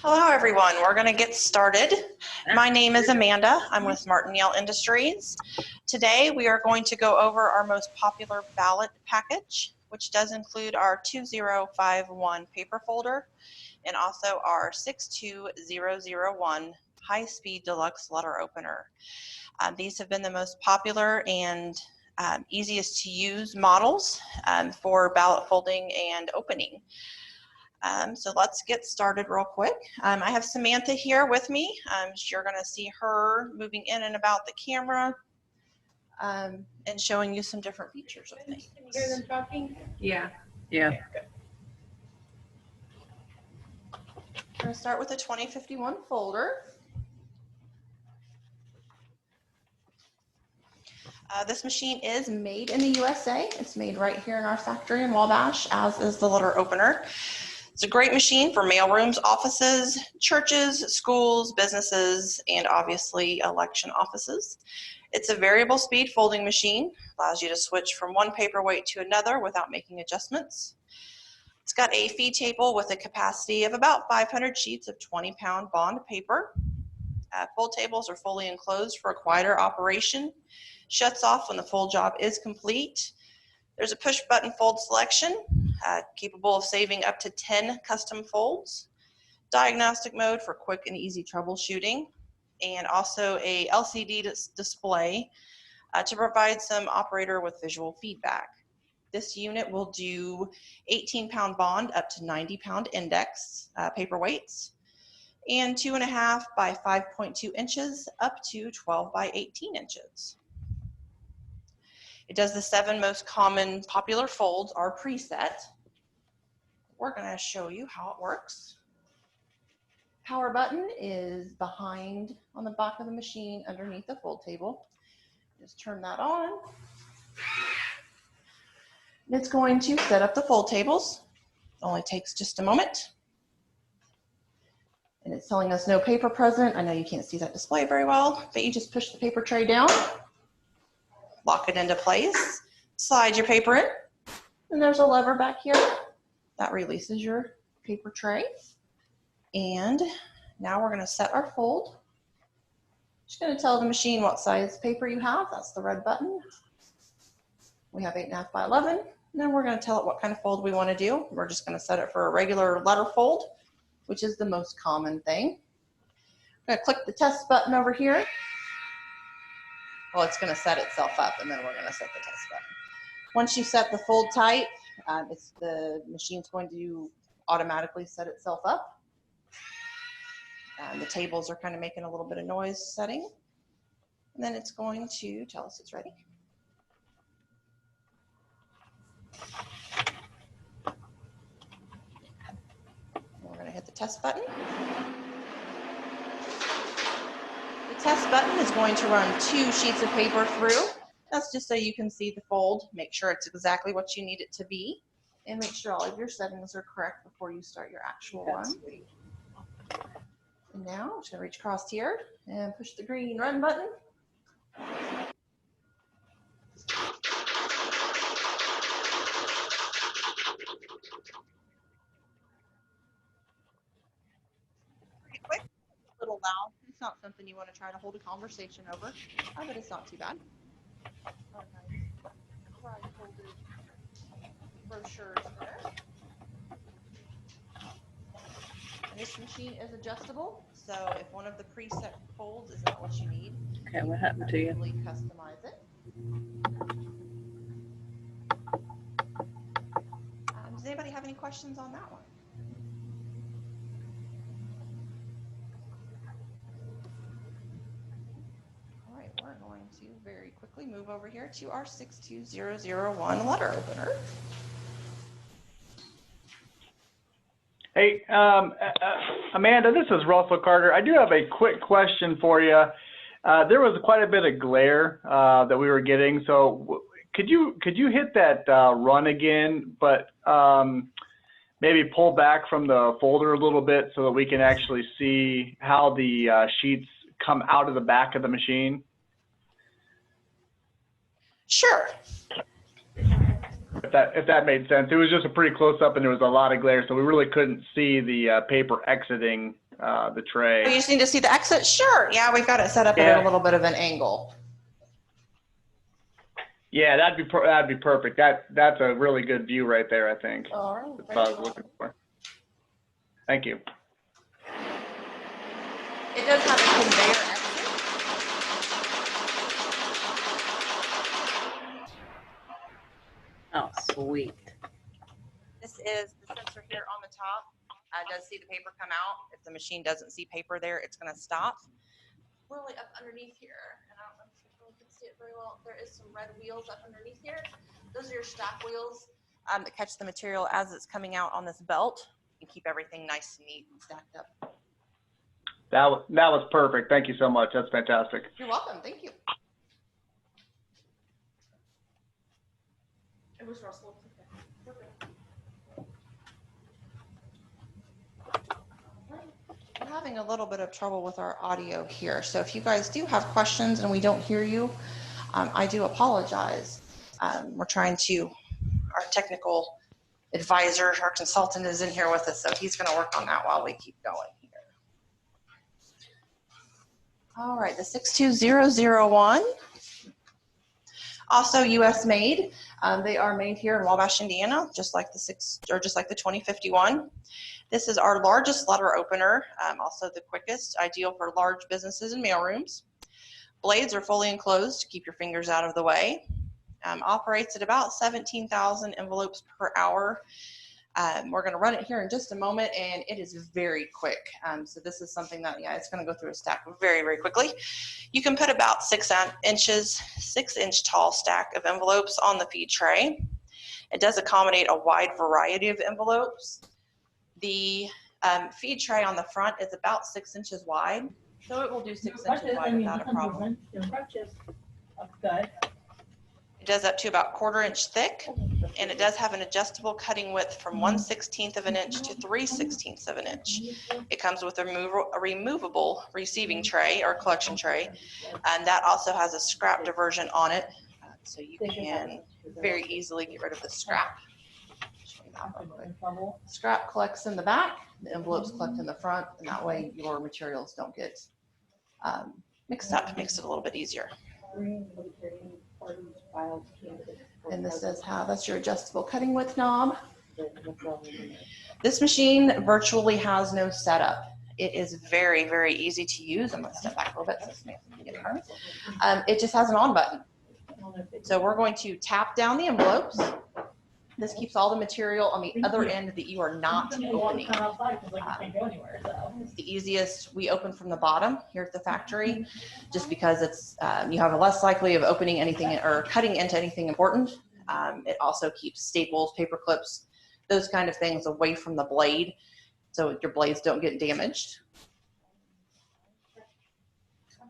Hello, everyone. We're going to get started. My name is Amanda. I'm with Martin Yale Industries. Today, we are going to go over our most popular ballot package, which does include our 2051 paper folder and also our 62001 high-speed deluxe letter opener. These have been the most popular and easiest to use models for ballot folding and opening. So let's get started real quick. I have Samantha here with me. You're going to see her moving in and about the camera and showing you some different features of things. Can you hear them talking? Yeah. Okay, good. We're going to start with the 2051 folder. This machine is made in the USA. It's made right here in our factory in Wabash, as is the letter opener. It's a great machine for mailrooms, offices, churches, schools, businesses, and obviously election offices. It's a variable speed folding machine, allows you to switch from one paperweight to another without making adjustments. It's got a feed table with a capacity of about 500 sheets of 20-pound bond paper. Fold tables are fully enclosed for a quieter operation. Shuts off when the fold job is complete. There's a push button fold selection, capable of saving up to 10 custom folds. Diagnostic mode for quick and easy troubleshooting, and also a LCD display to provide some operator with visual feedback. This unit will do 18-pound bond up to 90-pound index paperweights, and 2.5 by 5.2 inches up to 12 by 18 inches. It does the 7 most common popular folds are preset. We're going to show you how it works. Power button is behind on the back of the machine underneath the fold table. Just turn that on. It's going to set up the fold tables. It only takes just a moment. And it's telling us no paper present. I know you can't see that display very well, but you just push the paper tray down, lock it into place, slide your paper in, and there's a lever back here that releases your paper tray. And now we're going to set our fold. Just going to tell the machine what size paper you have. That's the red button. We have 8.5 by 11. And then we're going to tell it what kind of fold we want to do. We're just going to set it for a regular letter fold, which is the most common thing. I'm going to click the test button over here. Well, it's going to set itself up, and then we're going to set the test button. Once you set the fold type, the machine's going to automatically set itself up. The tables are kind of making a little bit of noise setting. And then it's going to tell us it's ready. We're going to hit the test button. The test button is going to run 2 sheets of paper through. That's just so you can see the fold, make sure it's exactly what you need it to be, and make sure all of your settings are correct before you start your actual run. And now I'm just going to reach across here and push the green run button. Pretty quick, a little loud. It's not something you want to try to hold a conversation over, but it's not too bad. Brochures there. And this machine is adjustable, so if one of the preset folds is not what you need, Okay, what happened to you? easily customize it. Does anybody have any questions on that one? All right, we're going to very quickly move over here to our 62001 letter opener. Hey, Amanda, this is Russell Carter. I do have a quick question for you. There was quite a bit of glare that we were getting, so could you hit that run again, but maybe pull back from the folder a little bit so that we can actually see how the sheets come out of the back of the machine? Sure. If that made sense. It was just a pretty close up and there was a lot of glare, so we really couldn't see the paper exiting the tray. Oh, you just need to see the exit? Sure. Yeah, we've got it set up at a little bit of an angle. Yeah, that'd be perfect. That's a really good view right there, I think. All right. That's what I was looking for. Thank you. It does have a conveyor exit. Oh, sweet. This is the sensor here on the top. Does see the paper come out. If the machine doesn't see paper there, it's going to stop. Really up underneath here, and I don't know if you can see it very well, there is some red wheels up underneath here. Those are your stack wheels that catch the material as it's coming out on this belt and keep everything nice and neat and stacked up. That was perfect. Thank you so much. That's fantastic. You're welcome. Thank you. It was Russell. We're having a little bit of trouble with our audio here. So if you guys do have questions and we don't hear you, I do apologize. We're trying to, our technical advisor, our consultant is in here with us, so he's going to work on that while we keep going here. All right, the 62001. Also US made. They are made here in Wabash, Indiana, just like the 2051. This is our largest letter opener, also the quickest, ideal for large businesses and mailrooms. Blades are fully enclosed to keep your fingers out of the way. Operates at about 17,000 envelopes per hour. We're going to run it here in just a moment, and it is very quick. So this is something that, yeah, it's going to go through a stack very, very quickly. You can put about 6-inch tall stack of envelopes on the feed tray. It does accommodate a wide variety of envelopes. The feed tray on the front is about 6 inches wide, so it will do 6 inches wide without a problem. It does up to about 1/4 inch thick, and it does have an adjustable cutting width from 1/16 of an inch to 3/16 of an inch. It comes with a removable receiving tray or collection tray, and that also has a scrap diversion on it, so you can very easily get rid of the scrap. Scrap collects in the back, the envelopes collect in the front, and that way your materials don't get mixed up. Makes it a little bit easier. And this is how, that's your adjustable cutting width knob. This machine virtually has no setup. It is very, very easy to use. I'm going to step back a little bit so this makes me get hurt. It just has an on button. So we're going to tap down the envelopes. This keeps all the material on the other end that you are not opening. It's the easiest. We open from the bottom here at the factory, just because it's you have a less likely of opening anything or cutting into anything important. It also keeps staples, paper clips, those kind of things away from the blade, so your blades don't get damaged.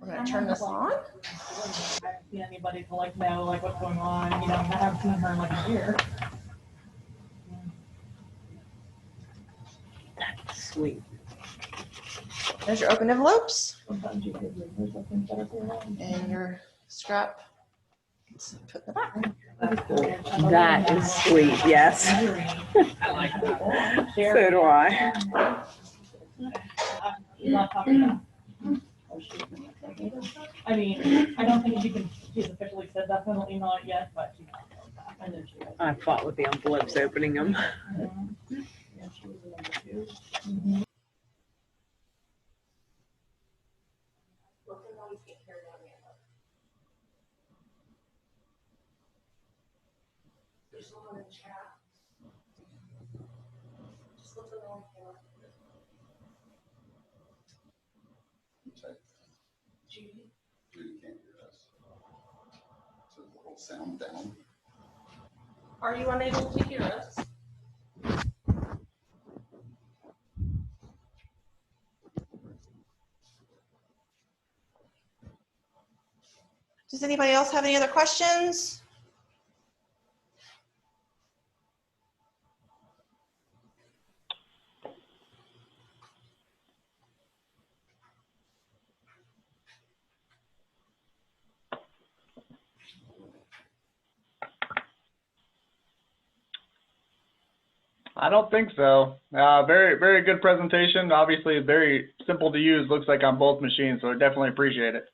We're going to turn this on. See anybody to like know like what's going on? You know, I haven't seen her in like a year. Sweet. There's your open envelopes Sometimes you could there's something better for her. and your scrap. Put in the back. That is sweet, yes. I like that. So do I. Not talking about. I mean, I don't think she's officially said definitely not yet, but she's not that. I know she was. I fought with the envelopes opening them. Yeah, she was the number 2. There's someone in chat. Just look around here. Judy can't hear us. So the little sound down. Are you unable to hear us? Does anybody else have any other questions? I don't think so. Very, very good presentation. Obviously, very simple to use. Looks like on both machines, so I definitely appreciate it.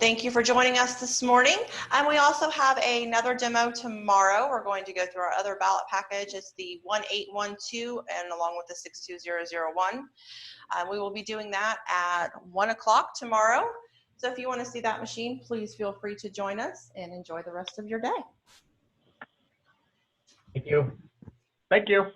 Thank you for joining us this morning. And we also have another demo tomorrow. We're going to go through our other ballot package. It's the 1812 and along with the 62001. We will be doing that at 1 o'clock tomorrow. So if you want to see that machine, please feel free to join us and enjoy the rest of your day. Thank you. Thank you.